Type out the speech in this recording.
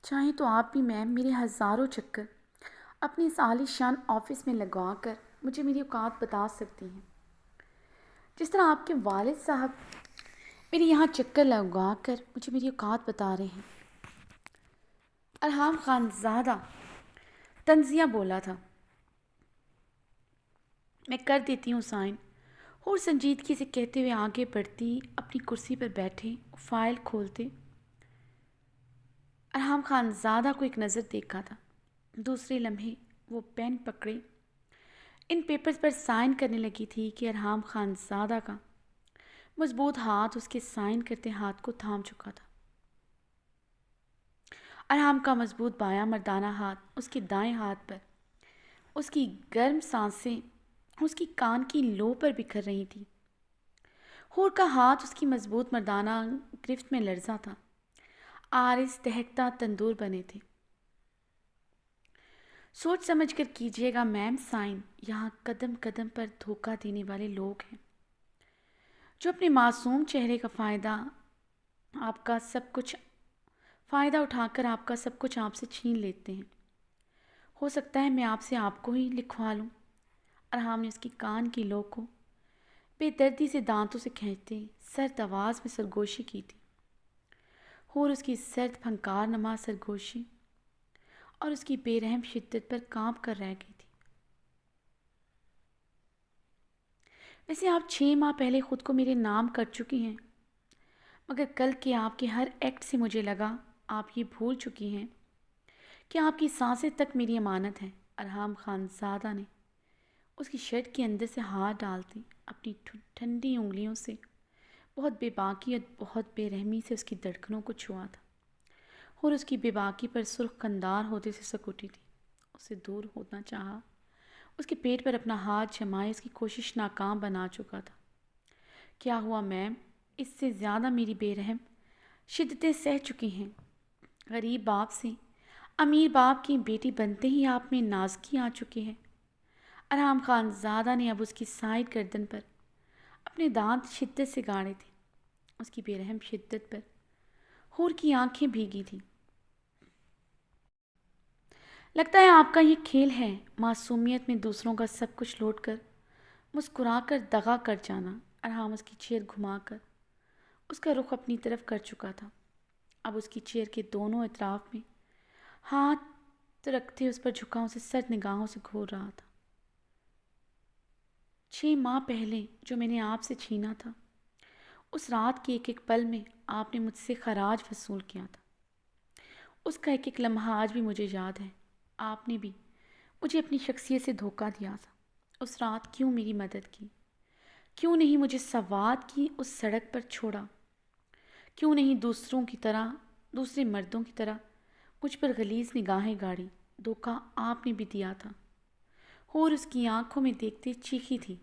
چاہیں تو آپ بھی میم میرے ہزاروں چکر اپنے اس عالی شان آفس میں لگوا کر مجھے میری اوقات بتا سکتی ہیں، جس طرح آپ کے والد صاحب میرے یہاں چکر لگوا کر مجھے میری اوقات بتا رہے ہیں۔ ارحام خان زادہ تنزیہ بولا تھا۔ میں کر دیتی ہوں سائن، اور سنجیدگی سے کہتے ہوئے آگے بڑھتی اپنی کرسی پر بیٹھے فائل کھولتے۔ ارحام خان زادہ کو ایک نظر دیکھا تھا، دوسرے لمحے وہ پین پکڑے ان پیپرز پر سائن کرنے لگی تھی کہ ارحام خان زادہ کا مضبوط ہاتھ اس کے سائن کرتے ہاتھ کو تھام چکا تھا۔ ارحام کا مضبوط بایاں مردانہ ہاتھ اس کے دائیں ہاتھ پر، اس کی گرم سانسیں اس کی کان کی لو پر بکھر رہی تھیں۔ ہور کا ہاتھ اس کی مضبوط مردانہ گرفت میں لرزا تھا، آرز دہکتا تندور بنے تھے۔ سوچ سمجھ کر کیجیے گا میم سائن، یہاں قدم قدم پر دھوکہ دینے والے لوگ ہیں جو اپنے معصوم چہرے کا فائدہ اٹھا کر آپ کا سب کچھ آپ سے چھین لیتے ہیں۔ ہو سکتا ہے میں آپ سے آپ کو ہی لکھوا لوں۔ ارحام نے اس کی کان کی لو کو بے دردی سے دانتوں سے کھینچتے سرد آواز میں سرگوشی کی تھی، اور اس کی سرد پھنکار نما سرگوشی اور اس کی بے رحم شدت پر کانپ کر رہ گئی تھی۔ ویسے آپ 6 ماہ پہلے خود کو میرے نام کر چکی ہیں، مگر کل کے آپ کے ہر ایکٹ سے مجھے لگا آپ یہ بھول چکی ہیں کہ آپ کی سانسیں تک میری امانت ہیں۔ ارحام خان زادہ نے اس کی شرٹ کے اندر سے ہاتھ ڈالتے اپنی ٹھنڈی انگلیوں سے بہت بے باکی اور بہت بے رحمی سے اس کی دھڑکنوں کو چھوا تھا، اور اس کی بے باکی پر سرخ قندار ہوتے سے سک اٹھی تھی۔ اسے دور ہونا چاہا، اس کے پیٹ پر اپنا ہاتھ جمائے اس کی کوشش ناکام بنا چکا تھا۔ کیا ہوا میم؟ اس سے زیادہ میری بے رحم شدتیں سہ چکی ہیں۔ غریب باپ سے امیر باپ کی بیٹی بنتے ہی آپ میں نازکی آ چکی ہے۔ ارحام خان زادہ نے اب اس کی سائڈ گردن پر اپنے دانت شدت سے گاڑے تھے، اس کی بے رحم شدت پر ہور کی آنکھیں بھیگی تھیں۔ لگتا ہے آپ کا یہ کھیل ہے، معصومیت میں دوسروں کا سب کچھ لوٹ کر مسکرا کر دغا کر جانا۔ ارحام اس کی چیئر گھما کر اس کا رخ اپنی طرف کر چکا تھا، اب اس کی چیئر کے دونوں اطراف میں ہاتھ رکھتے اس پر جھکا اسے سرد نگاہوں سے گھور رہا تھا۔ 6 ماہ پہلے جو میں نے آپ سے چھینا تھا، اس رات کے ایک ایک پل میں آپ نے مجھ سے خراج وصول کیا تھا۔ اس کا ایک ایک لمحہ آج بھی مجھے یاد ہے۔ آپ نے بھی مجھے اپنی شخصیت سے دھوکہ دیا تھا۔ اس رات کیوں میری مدد کی؟ کیوں نہیں مجھے سوات کی اس سڑک پر چھوڑا؟ کیوں نہیں دوسرے مردوں کی طرح مجھ پر غلیظ نگاہیں گاڑی؟ دھوکہ آپ نے بھی دیا تھا۔ اور اس کی آنکھوں میں دیکھتے چیخی تھی،